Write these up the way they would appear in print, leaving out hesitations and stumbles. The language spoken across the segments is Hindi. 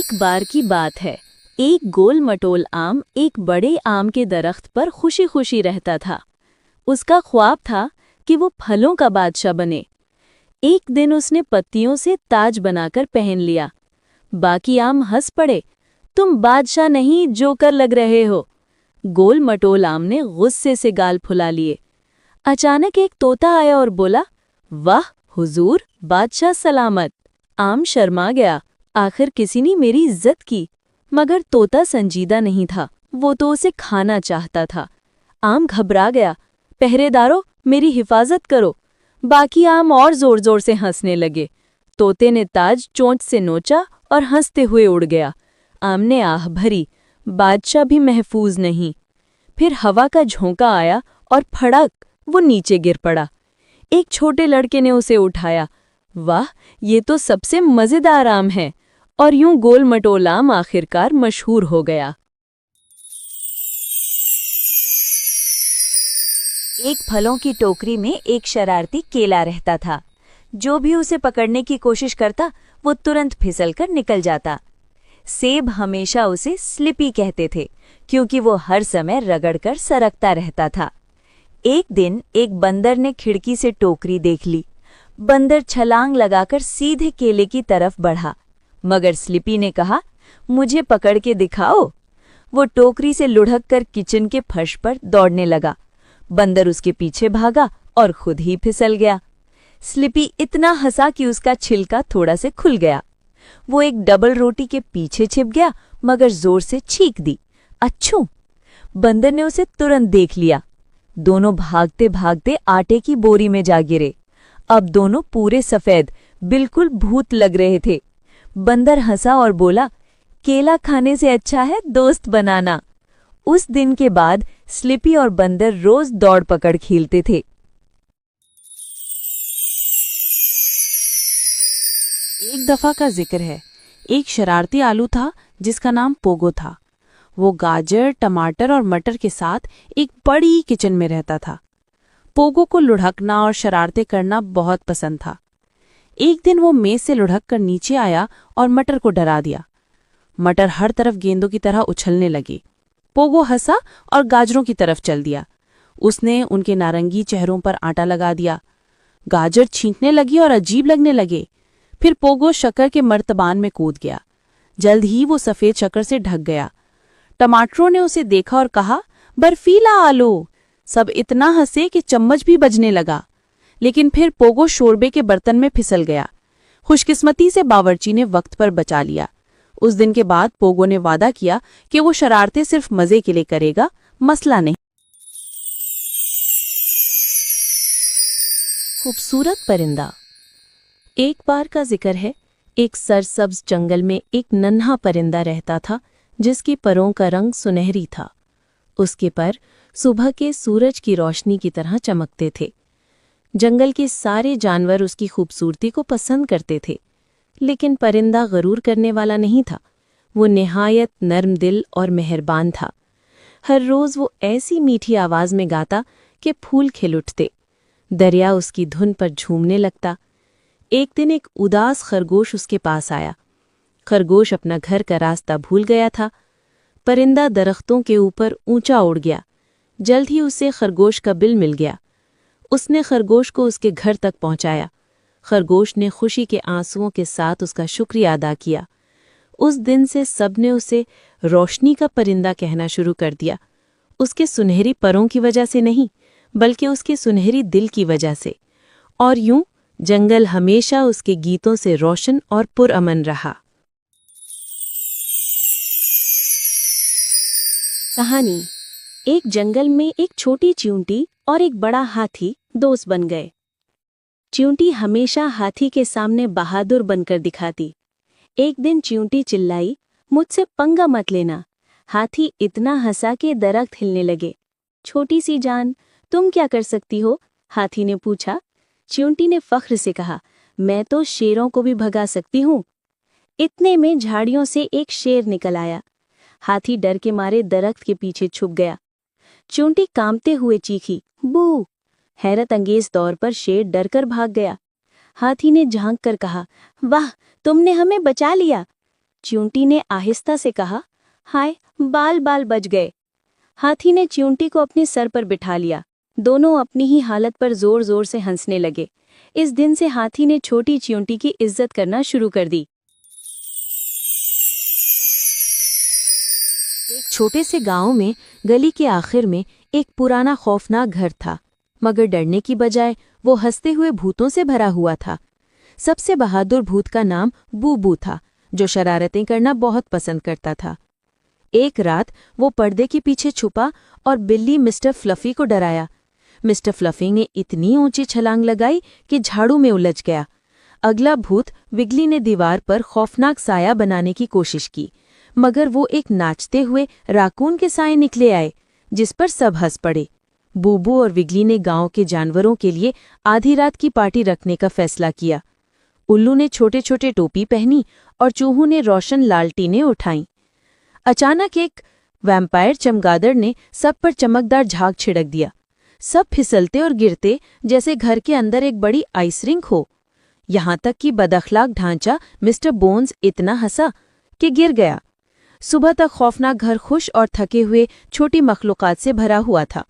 एक बार की बात है। एक गोल मटोल आम एक बड़े आम के दरख्त पर खुशी खुशी रहता था। उसका ख्वाब था कि वो फलों का बादशाह बने। एक दिन उसने पत्तियों से ताज बनाकर पहन लिया। बाकी आम हंस पड़े, तुम बादशाह नहीं जोकर लग रहे हो। गोल मटोल आम ने गुस्से से गाल फुला लिए। अचानक एक तोता आया और बोला, वाह हुजूर, बादशाह सलामत। आम शर्मा गया, आखिर किसी ने मेरी इज्जत की। मगर तोता संजीदा नहीं था, वो तो उसे खाना चाहता था। आम घबरा गया, पहरेदारों मेरी हिफाजत करो। बाकी आम और जोर जोर से हंसने लगे। तोते ने ताज चोंच से नोचा और हंसते हुए उड़ गया। आम ने आह भरी, बादशाह भी महफूज नहीं। फिर हवा का झोंका आया और फड़क वो नीचे गिर पड़ा। एक छोटे लड़के ने उसे उठाया। वाह, ये तो सबसे मजेदार आम है। और यूं गोल मटोल आम आखिरकार मशहूर हो गया। एक फलों की टोकरी में एक शरारती केला रहता था। जो भी उसे पकड़ने की कोशिश करता वो तुरंत फिसलकर निकल जाता। सेब हमेशा उसे स्लिपी कहते थे, क्योंकि वो हर समय रगड़कर सरकता रहता था। एक दिन एक बंदर ने खिड़की से टोकरी देख ली। बंदर छलांग लगाकर सीधे केले की तरफ बढ़ा, मगर स्लिपी ने कहा, मुझे पकड़ के दिखाओ। वो टोकरी से लुढ़क कर किचन के फर्श पर दौड़ने लगा। बंदर उसके पीछे भागा और खुद ही फिसल गया। स्लिपी इतना हंसा कि उसका छिलका थोड़ा से खुल गया। वो एक डबल रोटी के पीछे छिप गया, मगर जोर से छींक दी, अच्छू। बंदर ने उसे तुरंत देख लिया। दोनों भागते भागते आटे की बोरी में जा गिरे। अब दोनों पूरे सफेद, बिल्कुल भूत लग रहे थे। बंदर हंसा और बोला, केला खाने से अच्छा है दोस्त बनाना। उस दिन के बाद स्लिपी और बंदर रोज दौड़ पकड़ खेलते थे। एक दफा का जिक्र है। एक शरारती आलू था जिसका नाम पोगो था। वो गाजर, टमाटर और मटर के साथ एक बड़ी किचन में रहता था। पोगो को लुढ़कना और शरारतें करना बहुत पसंद था। एक दिन वो मेज से लुढ़क कर नीचे आया और मटर को डरा दिया। मटर हर तरफ गेंदों की तरह उछलने लगे। पोगो हंसा और गाजरों की तरफ चल दिया। उसने उनके नारंगी चेहरों पर आटा लगा दिया। गाजर छींकने लगी और अजीब लगने लगे। फिर पोगो शक्कर के मर्तबान में कूद गया। जल्द ही वो सफेद शक्कर से ढक गया। टमाटरों ने उसे देखा और कहा, बर्फीला आलू। सब इतना हंसे कि चम्मच भी बजने लगा। लेकिन फिर पोगो शोरबे के बर्तन में फिसल गया। खुशकिस्मती से बावर्ची ने वक्त पर बचा लिया। उस दिन के बाद पोगो ने वादा किया कि वो शरारतें सिर्फ मजे के लिए करेगा, मसला नहीं। खूबसूरत परिंदा। एक बार का जिक्र है। एक सरसब्ज जंगल में एक नन्हा परिंदा रहता था, जिसकी परों का रंग सुनहरी था। उसके पर सुबह के सूरज की रोशनी की तरह चमकते थे। जंगल के सारे जानवर उसकी खूबसूरती को पसंद करते थे, लेकिन परिंदा गरूर करने वाला नहीं था। वो निहायत नर्म दिल और मेहरबान था। हर रोज़ वो ऐसी मीठी आवाज़ में गाता कि फूल खिल उठते। दरिया उसकी धुन पर झूमने लगता। एक दिन एक उदास खरगोश उसके पास आया। खरगोश अपना घर का रास्ता भूल गया था। परिंदा दरख्तों के ऊपर ऊंचा उड़ गया। जल्द ही उसे खरगोश का बिल मिल गया। उसने खरगोश को उसके घर तक पहुंचाया। खरगोश ने खुशी के आंसुओं के साथ उसका शुक्रिया अदा किया। उस दिन से सबने उसे रोशनी का परिंदा कहना शुरू कर दिया। उसके सुनहरी परों की वजह से नहीं, बल्कि उसके सुनहरी दिल की वजह से। और यूं जंगल हमेशा उसके गीतों से रोशन और पुरअमन रहा। कहानी। एक जंगल में एक छोटी चींटी और एक बड़ा हाथी दोस्त बन गए। चींटी हमेशा हाथी के सामने बहादुर बनकर दिखाती। एक दिन चींटी चिल्लाई, मुझसे पंगा मत लेना। हाथी इतना हंसा कि दरख्त हिलने लगे। छोटी सी जान, तुम क्या कर सकती हो? हाथी ने पूछा। चींटी ने फख्र से कहा, मैं तो शेरों को भी भगा सकती हूँ। इतने में झाड़ियों से एक शेर निकल आया। हाथी डर के मारे दरख्त के पीछे छुप गया। चींटी कांपते हुए चीखी, बू। हैरत अंगेज तौर पर शेर डरकर भाग गया। हाथी ने झांक कर कहा, वाह, तुमने हमें बचा लिया। च्यूंटी ने आहिस्ता से कहा, हाय, बाल बाल बच गए। हाथी ने च्यूंटी को अपने सर पर बिठा लिया। दोनों अपनी ही हालत पर जोर जोर से हंसने लगे। इस दिन से हाथी ने छोटी च्यूंटी की इज्जत करना शुरू कर दी। एक छोटे से गांव में गली के आखिर में एक पुराना खौफनाक घर था, मगर डरने की बजाय वो हंसते हुए भूतों से भरा हुआ था। सबसे बहादुर भूत का नाम बूबू था, जो शरारतें करना बहुत पसंद करता था। एक रात वो पर्दे के पीछे छुपा और बिल्ली मिस्टर फ्लफी को डराया। मिस्टर फ्लफी ने इतनी ऊंची छलांग लगाई कि झाड़ू में उलझ गया। अगला भूत विगली ने दीवार पर खौफनाक साया बनाने की कोशिश की, मगर वो एक नाचते हुए राकून के साए निकले आए, जिस पर सब हंस पड़े। बूबू और विगली ने गांव के जानवरों के लिए आधी रात की पार्टी रखने का फैसला किया। उल्लू ने छोटे छोटे टोपी पहनी और चूहों ने रोशन लालटीनें उठाईं। अचानक एक वैम्पायर चमगादड़ ने सब पर चमकदार झाग छिड़क दिया। सब फिसलते और गिरते जैसे घर के अंदर एक बड़ी आइस रिंक हो। यहाँ तक कि बदअखलाक ढांचा मिस्टर बोन्स इतना हंसा कि गिर गया। सुबह तक खौफनाक घर खुश और थके हुए छोटी मखलूकात से भरा हुआ था।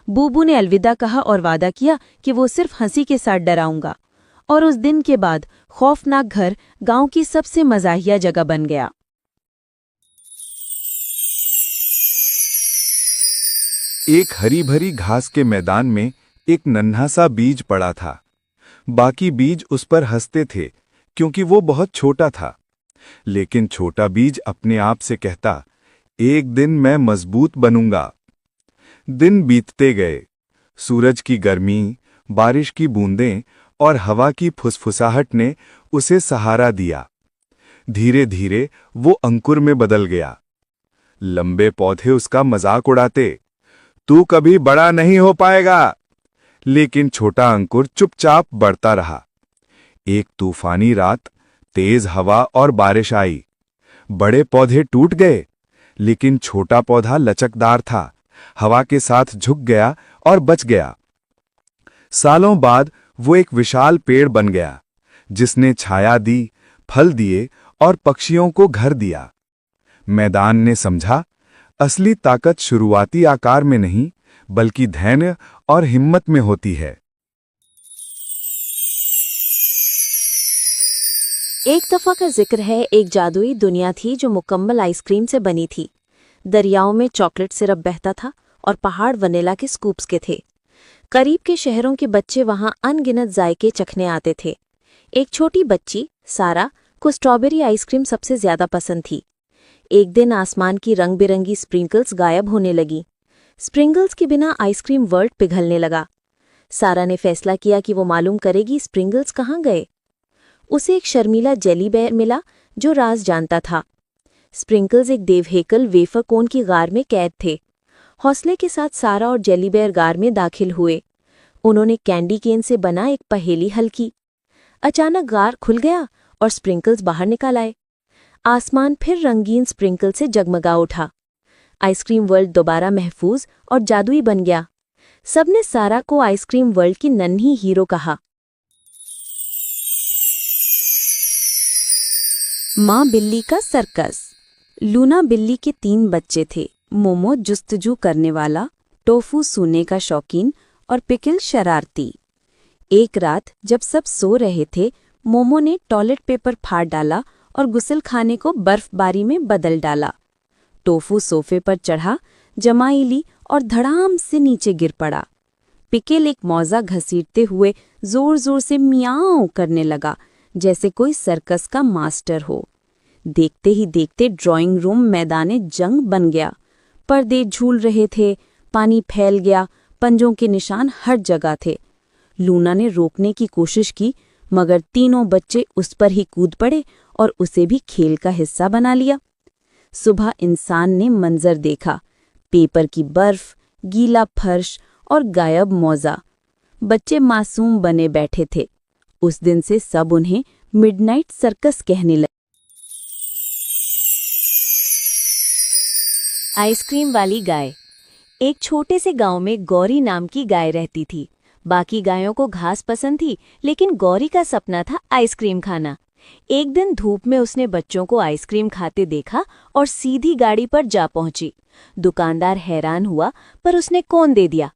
बूबू ने अलविदा कहा और वादा किया कि वो सिर्फ हंसी के साथ डराऊंगा, और उस दिन के बाद खौफनाक घर गांव की सबसे मजाहिया जगह बन गया। एक हरी भरी घास के मैदान में एक नन्हा सा बीज पड़ा था। बाकी बीज उस पर हंसते थे क्योंकि वो बहुत छोटा था। लेकिन छोटा बीज अपने आप से कहता, एक दिन मैं मजबूत बनूंगा। दिन बीतते गए। सूरज की गर्मी, बारिश की बूंदें और हवा की फुसफुसाहट ने उसे सहारा दिया। धीरे धीरे वो अंकुर में बदल गया। लंबे पौधे उसका मजाक उड़ाते, तू कभी बड़ा नहीं हो पाएगा। लेकिन छोटा अंकुर चुपचाप बढ़ता रहा। एक तूफानी रात, तेज हवा और बारिश आई। बड़े पौधे टूट गए, लेकिन छोटा पौधा लचकदार था। हवा के साथ झुक गया और बच गया। सालों बाद वो एक विशाल पेड़ बन गया, जिसने छाया दी, फल दिए और पक्षियों को घर दिया। मैदान ने समझा, असली ताकत शुरुआती आकार में नहीं, बल्कि धैर्य और हिम्मत में होती है। एक दफा का जिक्र है, एक जादुई दुनिया थी जो मुकम्मल आइसक्रीम से बनी थी। दरियाओं में चॉकलेट सिरप बहता था और पहाड़ वनीला के स्कूप्स के थे। करीब के शहरों के बच्चे वहां अनगिनत जायके चखने आते थे। एक छोटी बच्ची, सारा, को स्ट्रॉबेरी आइसक्रीम सबसे ज्यादा पसंद थी। एक दिन आसमान की रंग बिरंगी स्प्रिंकल्स गायब होने लगी। स्प्रिंकल्स के बिना आइसक्रीम वर्ल्ड पिघलने लगा। सारा ने फैसला किया कि वो मालूम करेगी स्प्रिंकल्स कहाँ गए। उसे एक शर्मीला जेली बेयर मिला जो राज जानता था। स्प्रिंकल्स एक देवहेकल वेफर कोन की गार में कैद थे। हौसले के साथ सारा और जेली बेयर गार में दाखिल हुए। उन्होंने कैंडी केन से बना एक पहेली हल की। अचानक गार खुल गया और स्प्रिंकल्स बाहर निकल आए। आसमान फिर रंगीन स्प्रिंकल से जगमगा उठा। आइसक्रीम वर्ल्ड दोबारा महफूज और जादुई बन गया। सबने सारा को आइसक्रीम वर्ल्ड की नन्ही हीरो कहा। माँ बिल्ली का सर्कस। लूना बिल्ली के 3 बच्चे थे। मोमो जुस्तजू करने वाला, टोफू सूने का शौकीन और पिकल शरारती। एक रात जब सब सो रहे थे, मोमो ने टॉयलेट पेपर फाड़ डाला और गुसलखाने को बर्फबारी में बदल डाला। टोफू सोफे पर चढ़ा, जमाई ली और धड़ाम से नीचे गिर पड़ा। पिकेल एक मौजा घसीटते हुए जोर जोर से मियाओ करने लगा, जैसे कोई सर्कस का मास्टर हो। देखते ही देखते ड्राइंग रूम मैदाने जंग बन गया। पर्दे झूल रहे थे, पानी फैल गया, पंजों के निशान हर जगह थे। लूना ने रोकने की कोशिश की, मगर तीनों बच्चे उस पर ही कूद पड़े और उसे भी खेल का हिस्सा बना लिया। सुबह इंसान ने मंजर देखा, पेपर की बर्फ, गीला फर्श और गायब मौजा। बच्चे मासूम बने बैठे थे। उस दिन से सब उन्हें मिडनाइट सर्कस कहने लगे। आइसक्रीम वाली गाय। एक छोटे से गांव में गौरी नाम की गाय रहती थी। बाकी गायों को घास पसंद थी, लेकिन गौरी का सपना था आइसक्रीम खाना। एक दिन धूप में उसने बच्चों को आइसक्रीम खाते देखा और सीधी गाड़ी पर जा पहुंची। दुकानदार हैरान हुआ, पर उसने कौन दे दिया।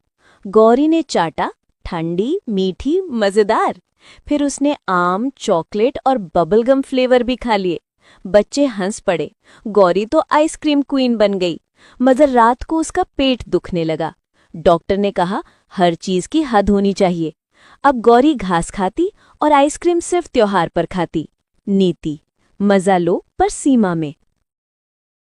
गौरी ने चाटा, ठंडी, मीठी, मजेदार। फिर उसने आम, चॉकलेट और बबलगम फ्लेवर भी खा लिए। बच्चे हंस पड़े। गौरी तो आइसक्रीम क्वीन बन गई, मगर रात को उसका पेट दुखने लगा। डॉक्टर ने कहा, हर चीज की हद होनी चाहिए। अब गौरी घास खाती और आइसक्रीम सिर्फ त्योहार पर खाती। नीति: मजा लो पर सीमा में।